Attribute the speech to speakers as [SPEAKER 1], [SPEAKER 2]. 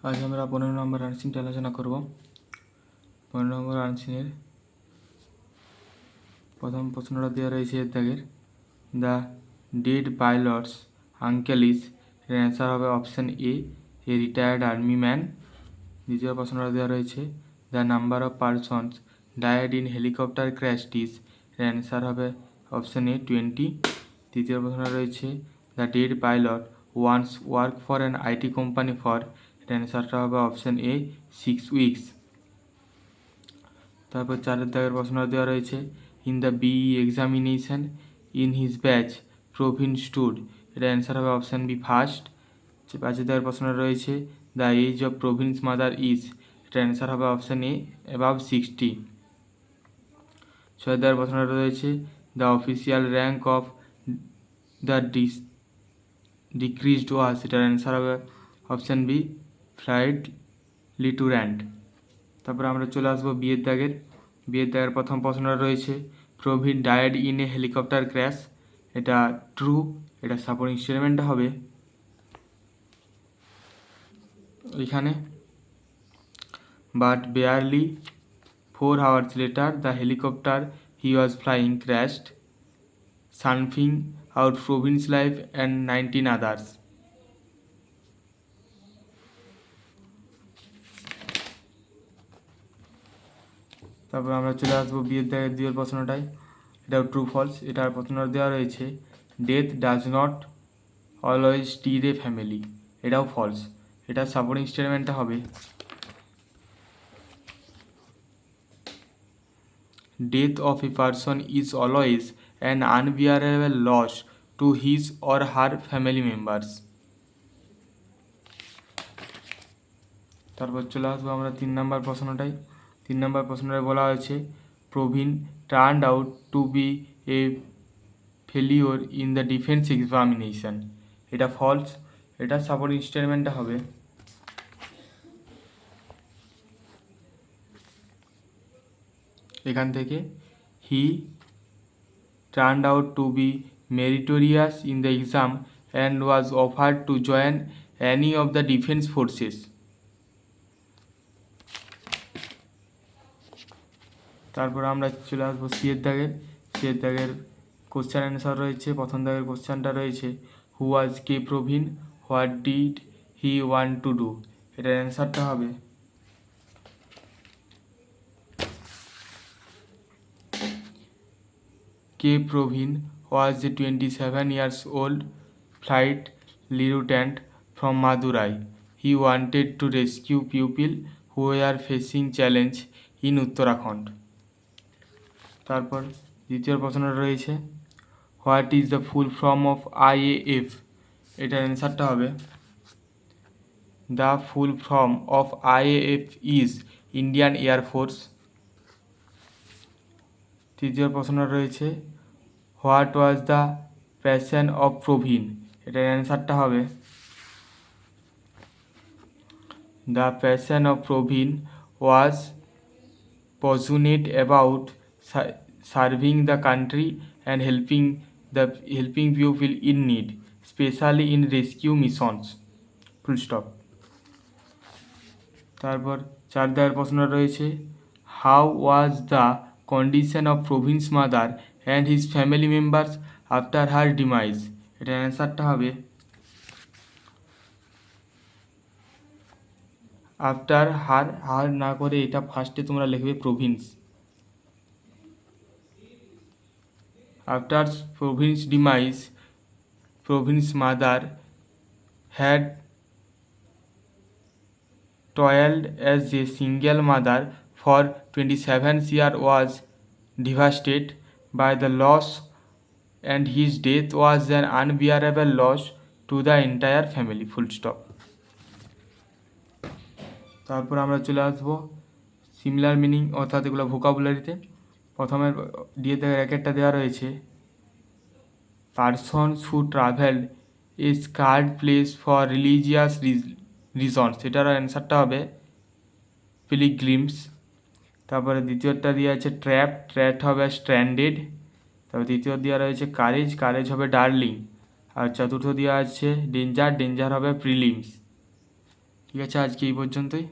[SPEAKER 1] আজ আমরা 15 নম্বর আনসিনটি আলোচনা করব। 15 নম্বর আনসিনের প্রথম প্রশ্নটা দেওয়া রয়েছে এর দাগের, the dead pilots uncle is, এর অ্যান্সার হবে option A retired army man. দ্বিতীয় প্রশ্নটা দেওয়া রয়েছে, the number of persons died in helicopter crash is, এর অ্যান্সার হবে অপশান এ 20। তৃতীয় প্রশ্নটা রয়েছে, the dead pilot once work for an IT company for, এর অ্যান্সারটা হবে অপশান এ 6 উইকস। তারপর চারের দাগের প্রশ্নটা দেওয়া রয়েছে, in the BE examination in his batch Pravin stood, এর অ্যান্সার হবে অপশান বি ফার্স্ট। পাঁচের দাগের প্রশ্নটা রয়েছে, the age of Pravin's mother is, এটার অ্যান্সার হবে অপশান এ অ্যাবাভ 60। ছয়ের দাগের প্রশ্নটা রয়েছে, the official rank of the deceased was, এটার অ্যান্সার হবে অপশান বি ফ্লাইট লিটুর্যান্ট। তারপরে আমরা চলে আসবো বিয়ের দাগের প্রথম প্রশ্নটা রয়েছে, Praveen died in a helicopter crash, এটা ট্রু, এটা সাপোর্টিং স্টেটমেন্টটা হবে এখানে, but barely 4 hours later the helicopter he was flying crashed, snuffing out Provin's life and 19 others. তারপর আমরা চলে আসবো বিয়ের দাগের দ্বিতীয় প্রশ্নটায়, এটাও ট্রু ফলস। এটার প্রশ্নটা দেওয়া রয়েছে, death does not always steer a family, এটাও ফলস, এটা সাপোর্টিং স্টেটমেন্টটা হবে death of a person is always an unbearable loss to his or her family members. তারপর চলে আসবো আমরা 3 নম্বর প্রশ্নটায়। 3 নম্বর প্রশ্নটায় বলা হয়েছে, Pravin turned out to be a failure in the defence examination, এটা ফলস, এটা সাপোর্টিং স্টেটমেন্টটা হবে এখান থেকে, he turned out to be meritorious in the exam and was offered to join any of the defence forces. তারপর আমরা চলে আসবো সিয়ের দাগের কোশ্চেন অ্যান্সার রয়েছে। প্রথম দাগের কোশ্চেনটা রয়েছে, হু ওয়াজ কে Pravin, what did he want to do, এটার অ্যান্সারটা হবে কে প্রভিন ওয়াজ এ 27 years old flight lieutenant from Madurai. He wanted to rescue people who were facing challenge in Uttarakhand. তারপর দ্বিতীয় প্রশ্নটা রয়েছে, what is the full form of IAF, এটার অ্যান্সারটা হবে the full form of IAF is Indian air force. তৃতীয় প্রশ্নটা রয়েছে, what was the passion of Praveen, এটার অ্যান্সারটা হবে the passion of Praveen was passionate about serving the country and helping people in need, especially in rescue missions. Full stop. তারপর 4 দাগের প্রশ্ন রয়েছে, how was the condition of Pravin's mother and his family members after her ডিমাইজ, এটার অ্যান্সারটা হবে after her না করে এটা ফার্স্টে তোমরা লিখবে Province. After Province ডিমাইজ Province mother had toiled as a single mother for 27 years, was devastated by the loss, and his death was an unbearable loss to the entire family. Full stop. তারপর আমরা চলে আসবো similar meaning অর্থাৎ এগুলো ভোকাবুলারিতে। প্রথমে দিয়ে দেওয়ার একটা দেওয়া রয়েছে, persons who travelled a sacred place for religious reasons, এটার অ্যান্সারটা হবে পিলিগ্রিমস। তারপরে দ্বিতীয়টা দেওয়া আছে ট্র্যাপ হবে স্ট্র্যান্ডেড। তারপর তৃতীয় দেওয়া রয়েছে কারেজ হবে ডার্লিং। আর চতুর্থ দেওয়া আছে ডেঞ্জার হবে প্রিলিমস। ঠিক আছে, আজকে এই পর্যন্তই।